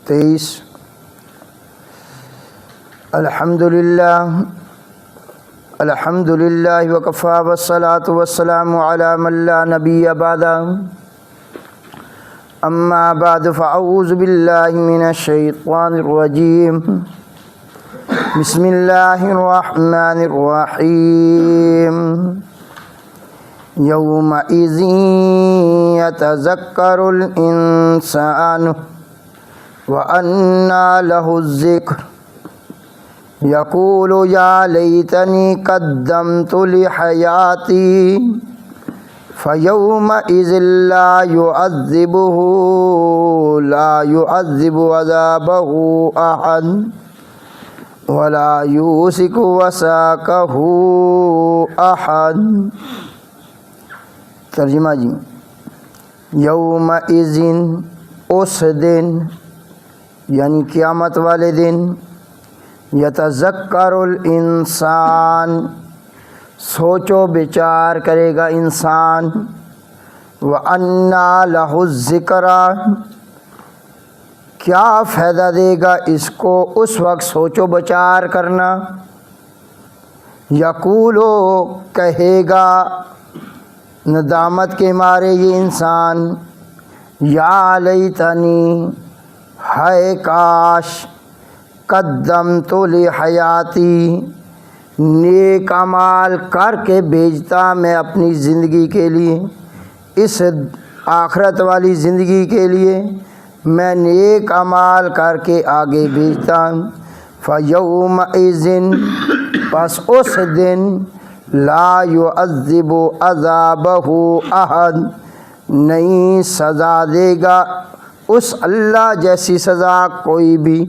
23 الحمدللہ وکفا والصلاۃ والسلام علی من لا نبی بعد اما بعد فاعوذ باللہ من الشیطان الرجیم بسم اللہ الرحمن الرحیم یومئذ یتذکر الانسان وَأَنَّى لَهُ الذِّكْرُ يَقُولُ يَا لَيْتَنِي قَدَّمْتُ لِحَيَاتِي فَيَوْمَئِذٍ لَا يُعَذِّبُ عَذَابَهُ أَحَدٌ وَلَا يُوثِقُ وَثَاقَهُ أَحَدٌ۔ ترجمہ جی، یومئذ اس دن یعنی قیامت والے دن، یتذکر الانسان سوچ و بچار کرے گا انسان، وَأَنَّى لَهُ الذِّكْرَى کیا فائدہ دے گا اس کو اس وقت سوچ و بچار کرنا، یقولو کہے گا ندامت کے مارے یہ انسان، یا لیتنی ہائے کاش، قدمت لحیاتی نیک اعمال کر کے بھیجتا میں اپنی زندگی کے لیے، اس آخرت والی زندگی کے لیے میں نیک اعمال کر کے آگے بھیجتا، فیومئذ پس اس دن لا یعذب عذابہ احد نہیں سزا دے گا اس اللہ جیسی سزا کوئی بھی،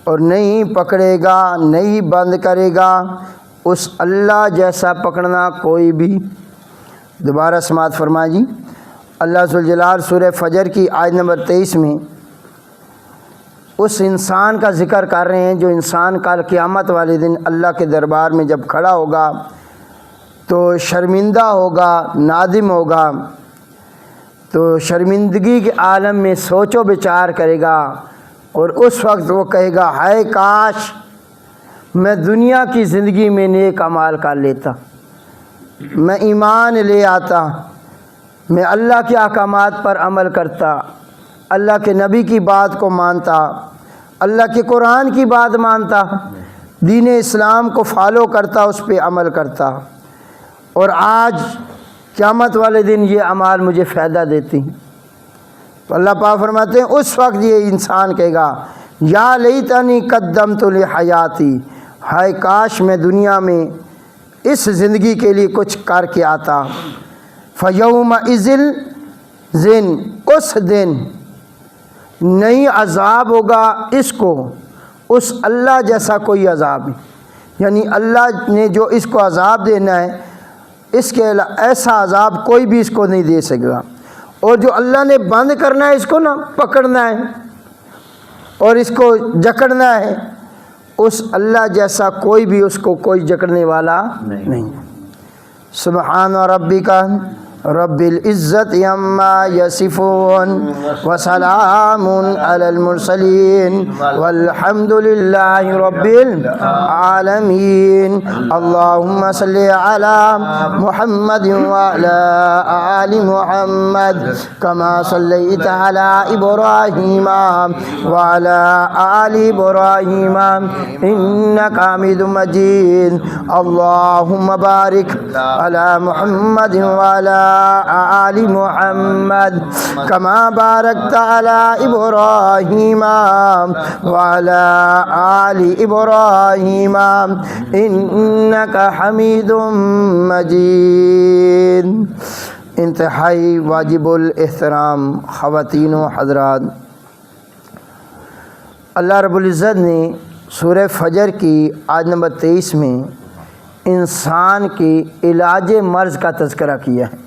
اور نہیں پکڑے گا نہیں بند کرے گا اس اللہ جیسا پکڑنا کوئی بھی۔ دوبارہ سماعت فرمائیں جی۔ اللہ ذوالجلال سورہ فجر کی آیت نمبر 23 میں اس انسان کا ذکر کر رہے ہیں جو انسان کل قیامت والے دن اللہ کے دربار میں جب کھڑا ہوگا تو شرمندہ ہوگا، نادم ہوگا، تو شرمندگی کے عالم میں سوچ و بچار کرے گا، اور اس وقت وہ کہے گا ہائے کاش میں دنیا کی زندگی میں نیک اعمال کر لیتا، میں ایمان لے آتا، میں اللہ کے احکامات پر عمل کرتا، اللہ کے نبی کی بات کو مانتا، اللہ کے قرآن کی بات مانتا، دین اسلام کو فالو کرتا، اس پہ عمل کرتا، اور آج قیامت والے دن یہ اعمال مجھے فائدہ دیتی ہیں۔ تو اللہ پاک فرماتے ہیں اس وقت یہ انسان کہے گا یا لیتنی قدمت لحیاتی، ہائے کاش میں دنیا میں اس زندگی کے لیے کچھ کر کے آتا، فیومئذ اس دن نہیں عذاب ہوگا اس کو اس اللہ جیسا کوئی عذاب نہیں، یعنی اللہ نے جو اس کو عذاب دینا ہے اس کے ایسا عذاب کوئی بھی اس کو نہیں دے سکے گا، اور جو اللہ نے بند کرنا ہے اس کو نہ پکڑنا ہے اور اس کو جکڑنا ہے، اس اللہ جیسا کوئی بھی اس کو کوئی جکڑنے والا نہیں۔ سبحان ربک رب العزت عما یصفون وسلام علی المرسلین والحمد للہ رب العالمین۔ اللہم صلی علی محمد وعلی آل محمد کما صلیت علی ابراہیم وعلی آل ابراہیم انک حمید مجید۔ اللہم بارک علی محمد وعلی آل محمد کما بارکت علی ابراہیم وعلی آل ابراہیم انک حمید مجید۔ انتہائی واجب الاحترام خواتین و حضرات، اللہ رب العزت نے سورہ فجر کی آیت نمبر 23 میں انسان کے علاج مرض کا تذکرہ کیا ہے۔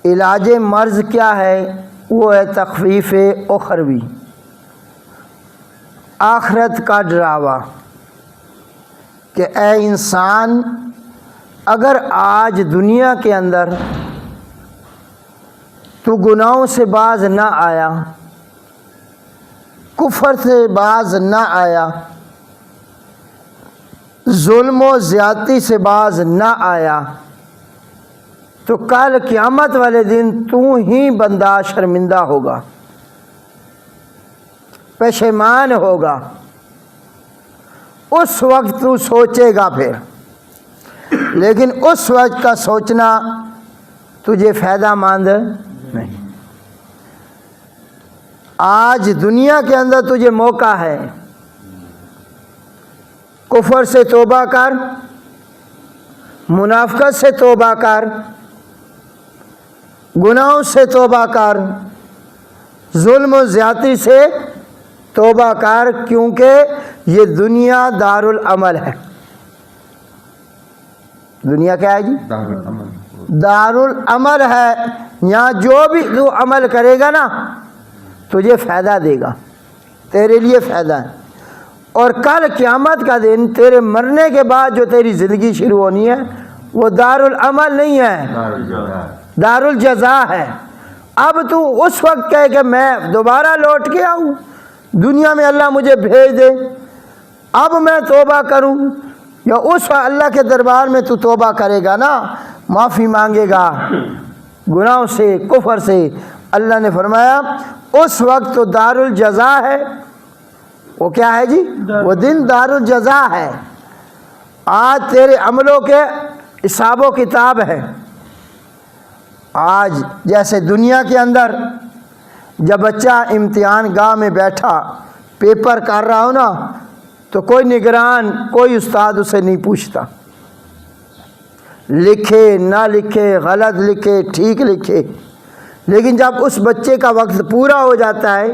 علاج مرض کیا ہے؟ وہ ہے تخفیف اخروی، آخرت کا ڈراوا، کہ اے انسان اگر آج دنیا کے اندر تو گناہوں سے باز نہ آیا کفر سے باز نہ آیا، ظلم و زیادتی سے باز نہ آیا، تو کل قیامت والے دن تو ہی بندہ شرمندہ ہوگا، پشیمان ہوگا۔ اس وقت تو سوچے گا پھر، لیکن اس وقت کا سوچنا تجھے فائدہ مند نہیں۔ آج دنیا کے اندر تجھے موقع ہے، کفر سے توبہ کر، منافقت سے توبہ کر، گناہوں سے توبہ کر، ظلم و زیادتی سے توبہ کر، کیونکہ یہ دنیا دارالعمل ہے۔ دنیا کیا ہے جی؟ دارالعمل ہے۔ یہاں جو بھی تو عمل کرے گا نا تجھے فائدہ دے گا، تیرے لیے فائدہ ہے۔ اور کل قیامت کا دن تیرے مرنے کے بعد جو تیری زندگی شروع ہونی ہے وہ دارالعمل نہیں ہے، دارالجزا ہے۔ اب تو اس وقت کہے کہ میں دوبارہ لوٹ کے آؤں دنیا میں، اللہ مجھے بھیج دے، اب میں توبہ کروں، یا اس وقت اللہ کے دربار میں تو توبہ کرے گا نا، معافی مانگے گا گناہوں سے، کفر سے۔ اللہ نے فرمایا اس وقت تو دارالجزا ہے۔ وہ کیا ہے جی؟ وہ دن دارالجزا ہے۔ آج تیرے عملوں کے حساب و کتاب ہے۔ آج جیسے دنیا کے اندر جب بچہ امتحان گاہ میں بیٹھا پیپر کر رہا ہو نا تو کوئی نگران، کوئی استاد اسے نہیں پوچھتا، لکھے نہ لکھے، غلط لکھے ٹھیک لکھے۔ لیکن جب اس بچے کا وقت پورا ہو جاتا ہے،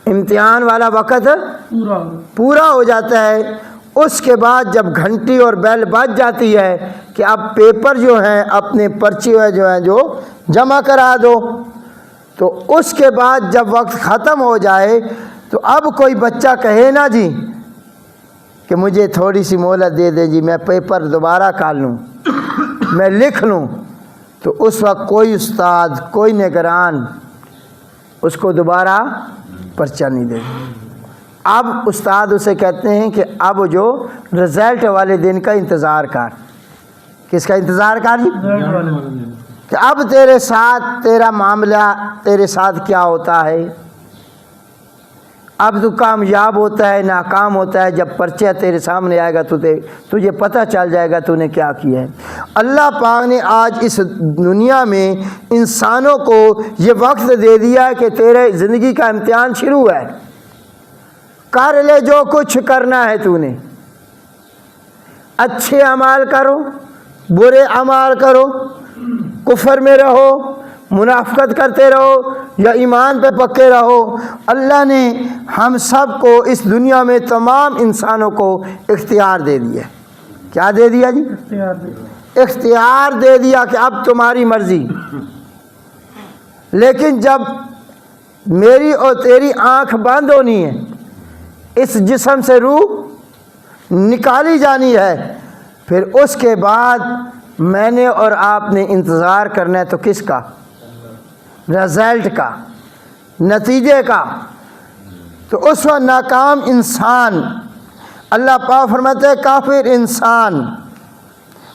امتحان والا وقت پورا ہو جاتا ہے، اس کے بعد جب گھنٹی اور بیل بج جاتی ہے کہ اب پیپر جو ہیں اپنے پرچے جو ہیں جو جمع کرا دو، تو اس کے بعد جب وقت ختم ہو جائے تو اب کوئی بچہ کہے نا جی کہ مجھے تھوڑی سی مہلت دے دے جی، میں پیپر دوبارہ کر لوں، میں لکھ لوں، تو اس وقت کوئی استاد، کوئی نگران اس کو دوبارہ پرچہ نہیں دے۔ اب استاد اسے کہتے ہیں کہ اب جو رزلٹ والے دن کا انتظار کر۔ کس کا انتظار کر جی؟ کہ اب تیرے ساتھ تیرا معاملہ تیرے ساتھ کیا ہوتا ہے، اب تو کامیاب ہوتا ہے ناکام ہوتا ہے، جب پرچہ تیرے سامنے آئے گا تجھے پتہ چل جائے گا تو نے کیا کیا ہے۔ اللہ پاک نے آج اس دنیا میں انسانوں کو یہ وقت دے دیا ہے کہ تیرے زندگی کا امتحان شروع ہے، کر لے جو کچھ کرنا ہے، تو نے اچھے اعمال کرو، برے اعمال کرو، کفر میں رہو، منافقت کرتے رہو یا ایمان پہ پکے رہو۔ اللہ نے ہم سب کو اس دنیا میں تمام انسانوں کو اختیار دے دیا۔ کیا دے دیا جی؟ اختیار دے دیا کہ اب تمہاری مرضی۔ لیکن جب میری اور تیری آنکھ بند ہونی ہے، اس جسم سے روح نکالی جانی ہے، پھر اس کے بعد میں نے اور آپ نے انتظار کرنا ہے تو کس کا؟ رزلٹ کا، نتیجے کا۔ تو اس وقت ناکام انسان، اللہ پاک فرماتے ہیں کافر انسان،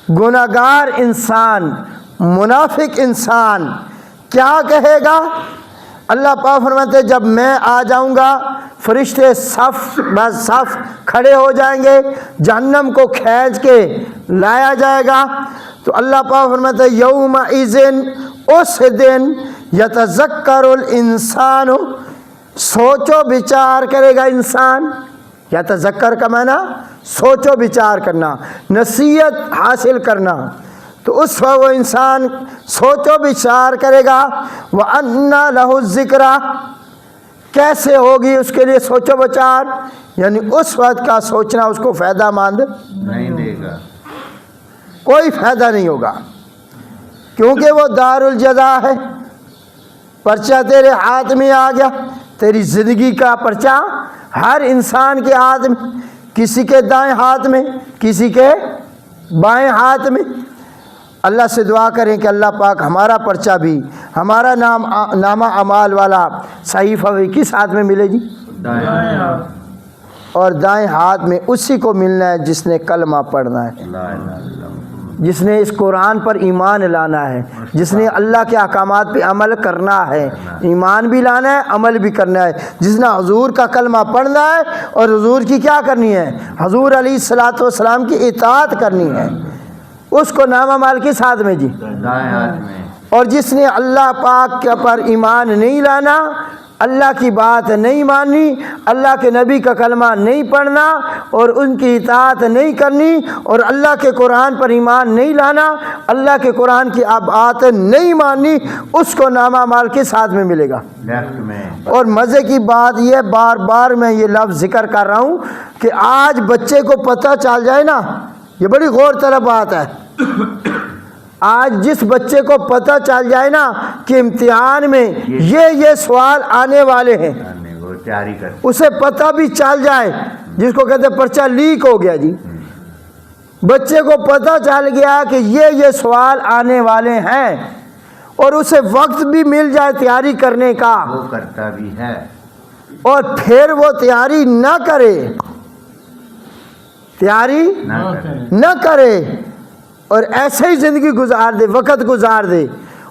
گناہگار انسان، منافق انسان کیا کہے گا؟ اللہ پاک فرماتے ہیں جب میں آ جاؤں گا فرشتے صف بہ صف کھڑے ہو جائیں گے، جہنم کو کھینچ کے لایا جائے گا، تو اللہ پاک فرماتے ہیں یومئذ، اس دن یتذکر الانسان، سوچ و بچار کرے گا انسان۔ یتذکر کا معنی سوچ و بچار کرنا، نصیحت حاصل کرنا۔ تو اس وقت وہ انسان سوچ و بچار کرے گا۔ وَأَنَّى لَهُ الذِّكْرَىٰ، کیسے ہوگی اس کے لیے سوچ و بچار؟ یعنی اس وقت کا سوچنا اس کو فائدہ مند نہیں دے گا، کوئی فائدہ نہیں ہوگا، کیونکہ وہ دارالجزا ہے۔ پرچہ تیرے ہاتھ میں آ گیا، تیری زندگی کا پرچہ ہر انسان کے ہاتھ میں، کسی کے دائیں ہاتھ میں، کسی کے بائیں ہاتھ میں۔ اللہ سے دعا کریں کہ اللہ پاک ہمارا پرچہ بھی، ہمارا نامہ اعمال والا صحیفہ بھی کس ہاتھ میں ملے جی؟ دائیں ہاتھ اور دائیں ہاتھ میں اسی کو ملنا ہے جس نے کلمہ پڑھنا ہے، لا الہ الا اللہ، جس نے اس قرآن پر ایمان لانا ہے، جس نے اللہ کے احکامات پہ عمل کرنا ہے، ایمان بھی لانا ہے، عمل بھی کرنا ہے، جس نے حضور کا کلمہ پڑھنا ہے اور حضور کی کیا کرنی ہے، حضور علیہ الصلوۃ والسلام کی اطاعت کرنی ہے، اس کو نامہ مال کے ساتھ میں جی۔ دائیں ہاتھ میں اور جس نے اللہ پاک کے پر ایمان نہیں لانا، اللہ کی بات نہیں ماننی، اللہ کے نبی کا کلمہ نہیں پڑھنا اور ان کی اطاعت نہیں کرنی اور اللہ کے قرآن پر ایمان نہیں لانا، اللہ کے قرآن کی بات نہیں ماننی، اس کو نامہ مال کے ساتھ میں ملے گا۔ لیفٹ میں اور مزے کی بات یہ، بار بار میں یہ لفظ ذکر کر رہا ہوں کہ آج بچے کو پتہ چل جائے نا، یہ بڑی غور طلب بات ہے، آج جس بچے کو پتہ چل جائے نا کہ امتحان میں یہ سوال آنے والے ہیں، وہ تیاری کر اسے پتہ بھی چل جائے، جس کو کہتے ہیں پرچہ لیک ہو گیا جی، بچے کو پتہ چل گیا کہ یہ سوال آنے والے ہیں اور اسے وقت بھی مل جائے تیاری کرنے کا، وہ کرتا بھی ہے، اور پھر وہ تیاری نہ کرے، تیاری نہ کرے اور ایسے ہی زندگی گزار دے، وقت گزار دے،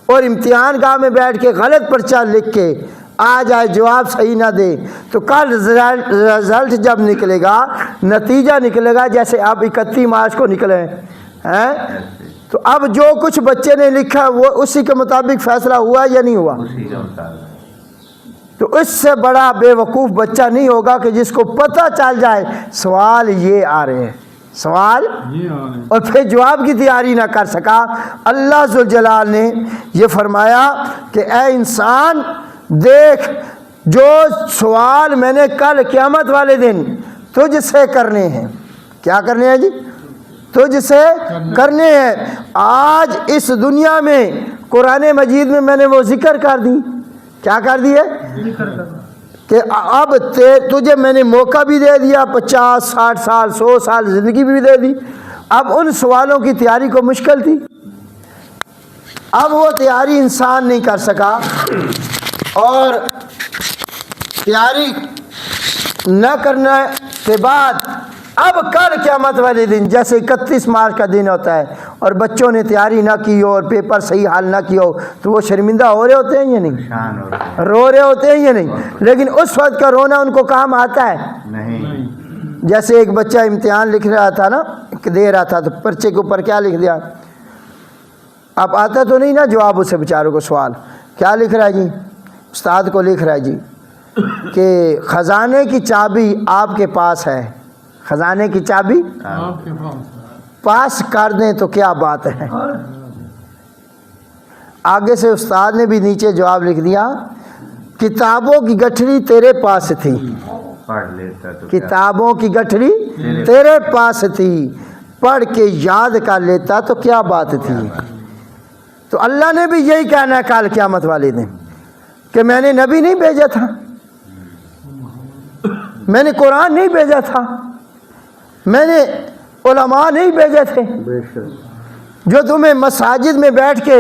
اور امتحان گاہ میں بیٹھ کے غلط پرچہ لکھ کے آ جائے، جواب صحیح نہ دے، تو کل رزلٹ جب نکلے گا، نتیجہ نکلے گا جیسے اب 31 مارچ کو نکلے ہیں، تو اب جو کچھ بچے نے لکھا وہ اسی کے مطابق فیصلہ ہوا یا نہیں ہوا؟ اسی کا مطابق۔ تو اس سے بڑا بے وقوف بچہ نہیں ہوگا کہ جس کو پتہ چل جائے سوال یہ آ رہے ہیں، سوال اور پھر جواب کی تیاری نہ کر سکا۔ اللہ ذوالجلال نے یہ فرمایا کہ اے انسان دیکھ، جو سوال میں نے کل قیامت والے دن تجھ سے کرنے ہیں، کیا کرنے ہیں جی؟ تجھ سے کرنے ہیں۔ آج اس دنیا میں قرآن مجید میں نے وہ ذکر کر دی، کیا کر دی ہے کہ اب تجھے میں نے موقع بھی دے دیا، 50 60 سال 100 سال زندگی بھی دے دی، اب ان سوالوں کی تیاری کو مشکل تھی، اب وہ تیاری انسان نہیں کر سکا، اور تیاری نہ کرنے کے بعد اب کل قیامت والے دن جیسے 31 مارچ کا دن ہوتا ہے اور بچوں نے تیاری نہ کی ہو اور پیپر صحیح حل نہ کیا ہو تو وہ شرمندہ ہو رہے ہوتے ہیں یا نہیں؟ رو رہے ہوتے ہیں یا نہیں؟ لیکن اس وقت کا رونا ان کو کام آتا ہے نہیں۔ جیسے ایک بچہ امتحان لکھ رہا تھا نا، دے رہا تھا، تو پرچے کے اوپر کیا لکھ دیا؟ اب آتا تو نہیں نا جواب اسے بیچاروں کو، سوال کیا لکھ رہا ہے جی؟ استاد کو لکھ رہا ہے جی کہ خزانے کی چابی آپ کے پاس ہے، خزانے کی چابی پاس کر دیں تو کیا بات ہے۔ آگے سے استاد نے بھی نیچے جواب لکھ دیا، کتابوں کی گٹھڑی تیرے پاس تھی، پڑھ لیتا تو کتابوں کی گٹھڑی تیرے پاس تھی، پڑھ کے یاد کر لیتا تو کیا بات تھی۔ تو اللہ نے بھی یہی کہنا ہے کل قیامت والے دن کہ میں نے نبی نہیں بھیجا تھا، میں نے قرآن نہیں بھیجا تھا، میں نے علماء نہیں بھیجے تھے جو تمہیں مساجد میں بیٹھ کے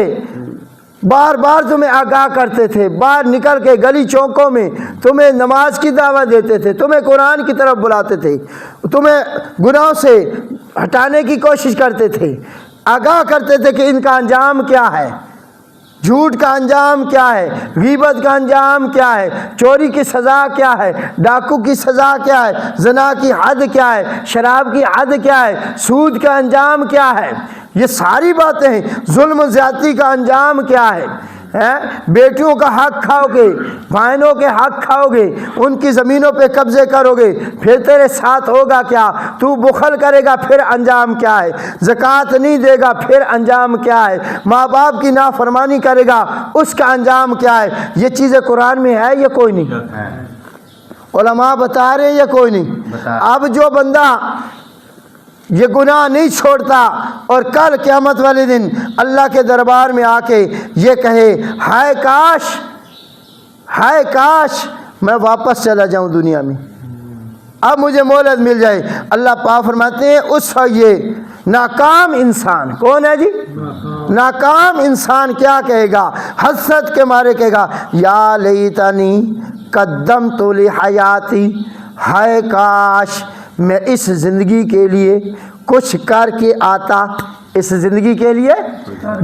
بار بار تمہیں آگاہ کرتے تھے، باہر نکل کے گلی چوکوں میں تمہیں نماز کی دعوت دیتے تھے، تمہیں قرآن کی طرف بلاتے تھے، تمہیں گناہوں سے ہٹانے کی کوشش کرتے تھے، آگاہ کرتے تھے کہ ان کا انجام کیا ہے، جھوٹ کا انجام کیا ہے، غیبت کا انجام کیا ہے، چوری کی سزا کیا ہے، ڈاکو کی سزا کیا ہے، زنا کی حد کیا ہے، شراب کی حد کیا ہے، سود کا انجام کیا ہے، یہ ساری باتیں ہیں، ظلم و زیادتی کا انجام کیا ہے، بیٹیوں کا حق کھاؤ گے، بہنوں کے حق کھاؤ گے، ان کی زمینوں پہ قبضے کرو گے، پھر تیرے ساتھ ہوگا کیا، تو بخل کرے گا پھر انجام کیا ہے، زکوٰۃ نہیں دے گا پھر انجام کیا ہے، ماں باپ کی نافرمانی کرے گا اس کا انجام کیا ہے۔ یہ چیزیں قرآن میں ہے یا کوئی نہیں؟ علماء بتا رہے ہیں یا کوئی نہیں؟ اب جو بندہ یہ گناہ نہیں چھوڑتا اور کل قیامت والے دن اللہ کے دربار میں آ کے یہ کہے ہائے کاش میں واپس چلا جاؤں دنیا میں، اب مجھے مہلت مل جائے، اللہ پاک فرماتے ہیں اس وقت یہ ناکام انسان کون ہے جی؟ ناکام انسان کیا کہے گا؟ حسرت کے مارے کہے گا یا لیتنی قدمت لحیاتی، ہائے کاش میں اس زندگی کے لیے کچھ کر کے آتا، اس زندگی کے لیے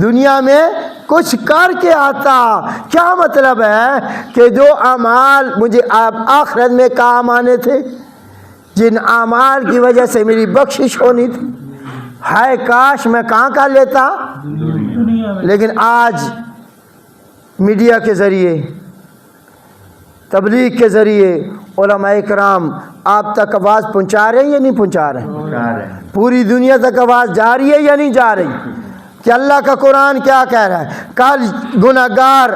دنیا میں کچھ کر کے آتا۔ کیا مطلب ہے کہ جو اعمال مجھے آخرت میں کام آنے تھے، جن اعمال کی وجہ سے میری بخشش ہونی تھی، ہائے کاش میں کہاں کا لیتا۔ لیکن آج میڈیا کے ذریعے، تبلیغ کے ذریعے علماء کرام آپ تک آواز پہنچا رہے ہیں یا نہیں پہنچا رہے ہیں؟ پوری دنیا تک آواز جا رہی ہے یا نہیں جا رہی؟ کہ اللہ کا قرآن کیا کہہ رہا ہے؟ کل گناہگار،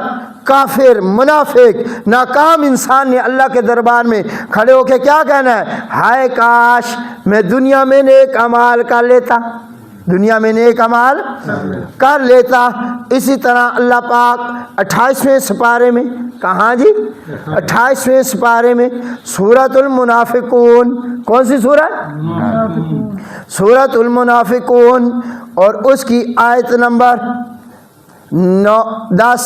کافر، منافق، ناکام انسان نے اللہ کے دربار میں کھڑے ہو کے کیا کہنا ہے؟ ہائے کاش میں دنیا میں نیک اعمال کر لیتا، دنیا میں نیک اعمال کر لیتا۔ اسی طرح اللہ پاک 28ویں سپارے میں، کہاں جی؟ 28ویں سپارے میں سورۃ المنافقون، کون سی سورہ؟ سورۃ المنافقون، اور اس کی آیت نمبر 9، 10،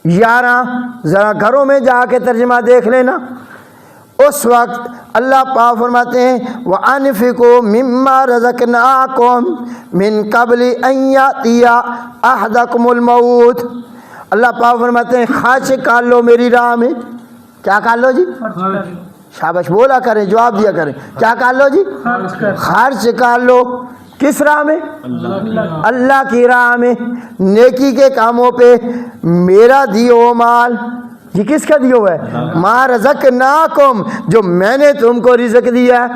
11 ذرا گھروں میں جا کے ترجمہ دیکھ لینا۔ اس وقت اللہ پاک فرماتے ہیں وَأَنفِقُوا مِمَّا رَزَقْنَاكُمْ مِن قَبْلِ أَن يَأْتِيَ أَحَدَكُمُ الْمَوْتُ۔ اللہ پاک فرماتے ہیں خرچ کر لو میری راہ میں۔ کیا کر لو جی؟ شاباش، بولا کریں، جواب دیا کریں۔ کیا کر لو جی؟ خرچ کر لو۔ کس راہ میں؟ اللہ کی راہ میں، نیکی کے کاموں پہ۔ میرا دیو مال، یہ کس کا دیو ہے؟ ما رزقناکم، جو میں نے تم کو رزق دیا ہے،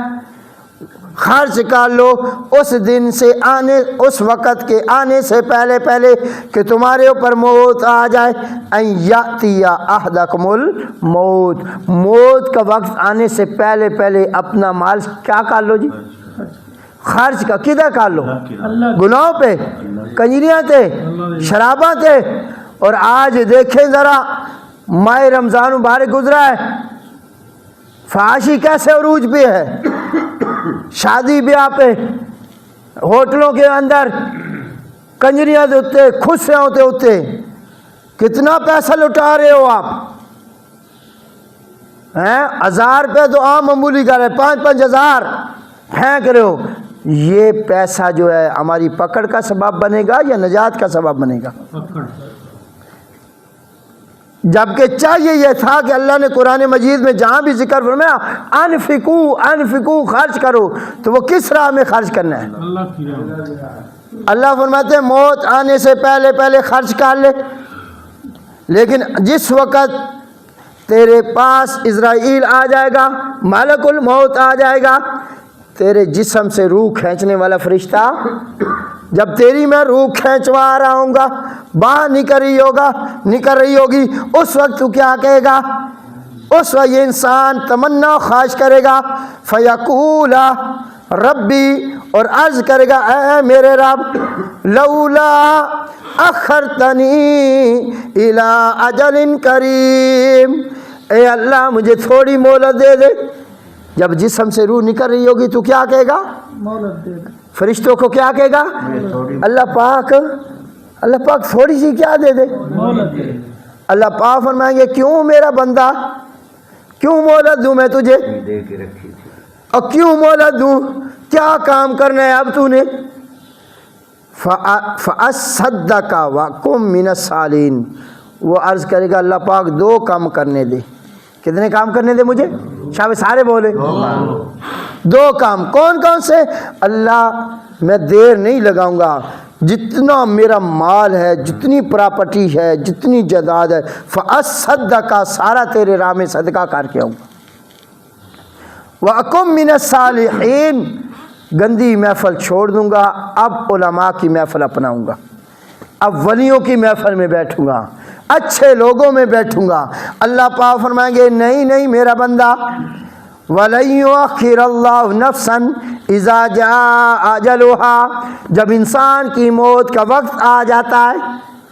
خرچ کر لو اس دن سے آنے، اس وقت کے آنے سے پہلے پہلے کہ تمہارے اوپر موت آ جائے۔ ان یاتی احدکم الموت، موت کا وقت آنے سے پہلے پہلے اپنا مال کیا کر لو جی؟ خرچ کا۔ کدھر کر لو؟ گناہوں پہ، کنجریاں تھے، شراباں تھے۔ اور آج دیکھیں ذرا ماہ رمضان مبارک گزرا ہے، فحاشی کیسے عروج پہ ہے، شادی بیاہ پہ، ہوٹلوں کے اندر کنجریاں ہوتے، خشیاں ہوتے، کتنا پیسہ لٹا رہے ہو آپ ہیں؟ 1000 روپے تو عام معمولی کر رہے، 5-5 ہزار پھینک رہے ہو۔ یہ پیسہ جو ہے ہماری پکڑ کا سبب بنے گا یا نجات کا سبب بنے گا؟ جبکہ چاہیے یہ تھا کہ اللہ نے قرآن مجید میں جہاں بھی ذکر فرمایا انفقو خرچ کرو، تو وہ کس راہ میں خرچ کرنا ہے؟ اللہ فرماتے ہیں موت آنے سے پہلے پہلے خرچ کر لے۔ لیکن جس وقت تیرے پاس اسرائیل آ جائے گا، ملک الموت آ جائے گا، تیرے جسم سے روح کھینچنے والا فرشتہ، جب تیری میں روح کھینچوا رہا ہوں گا، باہر نکل رہی ہوگی، اس وقت تو کیا کہے گا؟ اس وقت یہ انسان تمنا خواہش کرے گا، فیقول ربی، اور عرض کرے گا اے میرے رب، لولا اخرتنی الی اجل کریم، اے اللہ مجھے تھوڑی مہلت دے دے۔ جب جسم سے روح نکل رہی ہوگی تو کیا کہے گا؟ فرشتوں کو کیا کہے گا؟ اللہ پاک تھوڑی سی کیا دے دے؟ اللہ پاک فرمائیں گے کیوں میرا بندہ، کیوں مہلت دوں میں تجھے؟ اور کیوں مہلت دوں؟ کیا کام کرنا ہے اب تو نے؟ فَأَصَّدَّقَ وَأَكُن مِّنَ الصَّالِحِينَ، وہ عرض کرے گا اللہ پاک 2 کام کرنے دے۔ کتنے کام کرنے دے مجھے؟ شاید سارے بولے 2 کام۔ کون کون سے؟ اللہ میں دیر نہیں لگاؤں گا، جتنا میرا مال ہے، جتنی پراپرٹی ہے، جتنی جائیداد ہے، فَأَصَّدَّقَ، سارا تیرے راہ میں صدقہ کر کے آؤں گا۔ وَأَكُن مِّنَ الصَّالِحِينَ، گندی محفل چھوڑ دوں گا، اب علماء کی محفل اپناؤں گا، اب ولیوں کی محفل میں بیٹھوں گا، اچھے لوگوں میں بیٹھوں گا۔ اللہ پاک فرمائیں گے نہیں میرا بندہ، وَلَن يُؤَخِّرَ اللَّهُ نَفْسًا إِذَا جَاءَ أَجَلُهَا، جب انسان کی موت کا وقت آ جاتا ہے،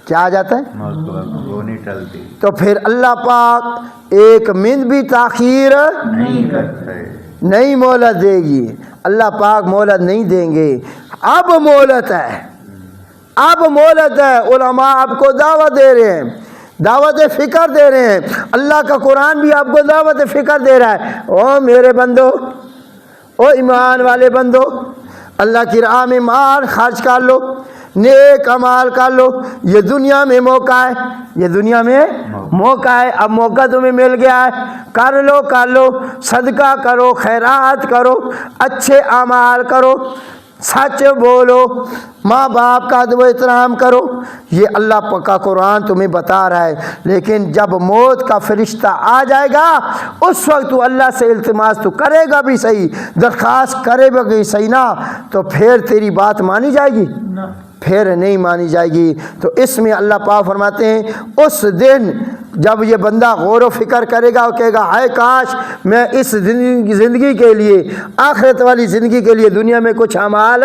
کیا آ جاتا ہے؟ موت کا وقت وہ نہیں ٹلتی، تو پھر اللہ پاک 1 منٹ بھی تاخیر نہیں کرتے، نہیں مہلت دے گی۔ اللہ پاک مہلت نہیں دیں گے۔ اب مہلت ہے، اب مہلت ہے۔ علماء آپ کو دعوت دے رہے ہیں، دعوت فکر دے رہے ہیں، اللہ کا قرآن بھی آپ کو دعوت فکر دے رہا ہے۔ او میرے بندو، او ایمان والے بندو، اللہ کی راہ میں مال خرچ کر لو، نیک اعمال کر لو، یہ دنیا میں موقع ہے، یہ دنیا میں موقع ہے، اب موقع تمہیں مل گیا ہے، کر لو، صدقہ کرو، خیرات کرو، اچھے اعمال کرو، سچ بولو، ماں باپ کا ادب و احترام کرو، یہ اللہ کا قرآن تمہیں بتا رہا ہے۔ لیکن جب موت کا فرشتہ آ جائے گا اس وقت تو اللہ سے التماس تو کرے گا بھی صحیح، درخواست کرے گا بھی صحیح نا، تو پھر تیری بات مانی جائے گی؟ پھر نہیں مانی جائے گی۔ تو اس میں اللہ پاک فرماتے ہیں اس دن جب یہ بندہ غور و فکر کرے گا اور کہے گا ہائے کاش میں اس زندگی کے لیے، آخرت والی زندگی کے لیے دنیا میں کچھ اعمال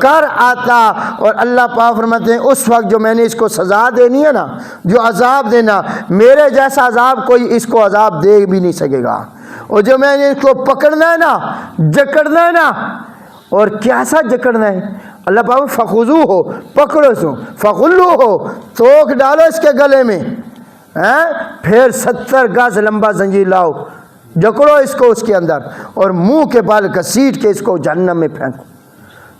کر آتا، اور اللہ پاک فرماتے ہیں اس وقت جو میں نے اس کو سزا دینی ہے نا، جو عذاب دینا، میرے جیسا عذاب کوئی اس کو عذاب دے بھی نہیں سکے گا، اور جو میں نے اس کو پکڑنا ہے نا، جکڑنا ہے نا، اور کیسا جکڑنا ہے؟ اللہ پاک فخذو ہو، پکڑو سو، فغلو ہو، توک ڈالو اس کے گلے میں، پھر 70 گز لمبا زنجیر لاؤ، جکڑو اس کو اس کے اندر، اور منہ کے بال گھسیٹ کے اس کو جہنم میں پھینکو۔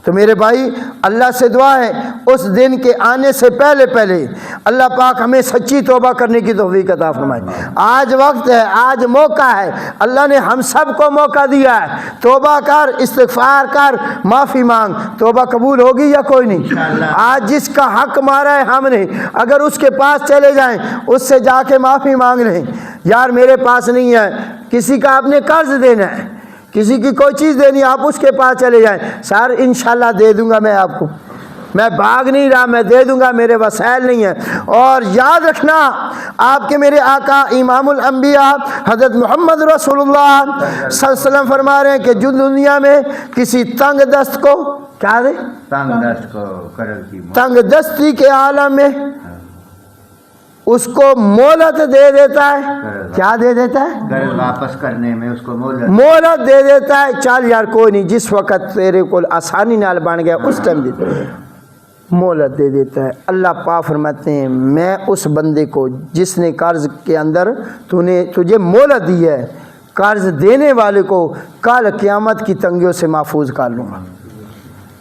تو میرے بھائی اللہ سے دعا ہے اس دن کے آنے سے پہلے اللہ پاک ہمیں سچی توبہ کرنے کی توفیق عطا فرمائے۔ آج وقت ہے، آج موقع ہے، اللہ نے ہم سب کو موقع دیا ہے، توبہ کر، استغفار کر، معافی مانگ، توبہ قبول ہوگی یا کوئی نہیں؟ آج جس کا حق مارا ہے ہم نے، اگر اس کے پاس چلے جائیں، اس سے جا کے معافی مانگ لیں، یار میرے پاس نہیں ہے، کسی کا آپ نے قرض دینا ہے، کسی کی کوئی چیز دینی، آپ اس کے پاس چلے جائیں، سر انشاءاللہ دے دوں گا میں آپ کو، میں بھاگ نہیں رہا، میں دے دوں گا، میرے وسائل نہیں ہیں۔ اور یاد رکھنا آپ کے میرے آقا امام الانبیاء حضرت محمد رسول اللہ صلی اللہ علیہ وسلم فرما رہے ہیں کہ جو دنیا میں کسی تنگ دست کو کیا دے، تنگ دست کو قرض کی موت، تنگ دستی کے عالم میں اس کو مہلت دے دیتا ہے، کیا دے دیتا ہے؟ قرض واپس کرنے میں اس کو مہلت دے دیتا ہے، چل یار کوئی نہیں، جس وقت تیرے کو آسانی نال بن گیا اس ٹائم دے دیتا ہے، مہلت دے دیتا ہے۔ اللہ پاک فرماتے ہیں میں اس بندے کو جس نے قرض کے اندر تجھے مہلت دی ہے، قرض دینے والے کو کل قیامت کی تنگیوں سے محفوظ کر لوں گا،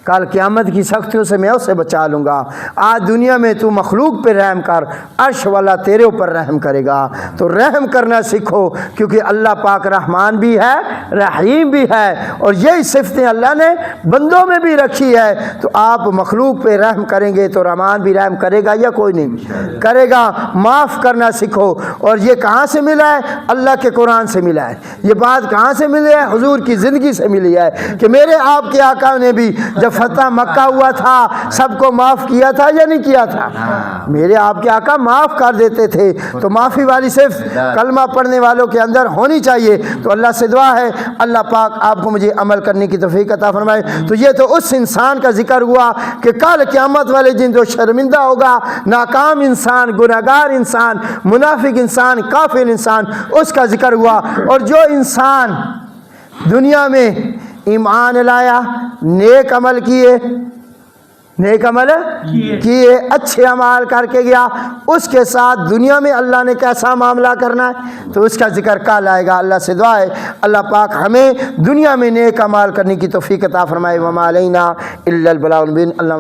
کل قیامت کی سختیوں سے میں اسے بچا لوں گا۔ آج دنیا میں تو مخلوق پہ رحم کر، عرش والا تیرے اوپر رحم کرے گا، تو رحم کرنا سیکھو، کیونکہ اللہ پاک رحمان بھی ہے، رحیم بھی ہے، اور یہی صفتیں اللہ نے بندوں میں بھی رکھی ہے۔ تو آپ مخلوق پہ رحم کریں گے تو رحمان بھی رحم کرے گا یا کوئی نہیں کرے گا؟ معاف کرنا سیکھو۔ اور یہ کہاں سے ملا ہے؟ اللہ کے قرآن سے ملا ہے۔ یہ بات کہاں سے ملی ہے؟ حضور کی زندگی سے ملی ہے، کہ میرے آپ کے آقا نے بھی جب فتح مکہ ہوا تھا سب کو معاف کیا تھا یا نہیں کیا تھا؟ میرے آپ کے آقا معاف کر دیتے تھے، تو معافی والی صرف کلمہ پڑھنے والوں کے اندر ہونی چاہیے۔ تو اللہ سے دعا ہے اللہ پاک آپ کو مجھے عمل کرنے کی توفیق عطا فرمائے۔ تو یہ تو اس انسان کا ذکر ہوا کہ کل قیامت والے دن جو شرمندہ ہوگا، ناکام انسان، گناہگار انسان، منافق انسان، کافر انسان، اس کا ذکر ہوا۔ اور جو انسان دنیا میں ایمان لایا، نیک عمل کیے، نیک عمل کیے، اچھے عمال کر کے گیا، اس کے ساتھ دنیا میں اللہ نے کیسا معاملہ کرنا ہے تو اس کا ذکر کل آئے گا۔ اللہ سے دعا ہے اللہ پاک ہمیں دنیا میں نیک عمال کرنے کی توفیق عطا فرمائے۔ وما علینا الا البلاغ المبین۔ اللہ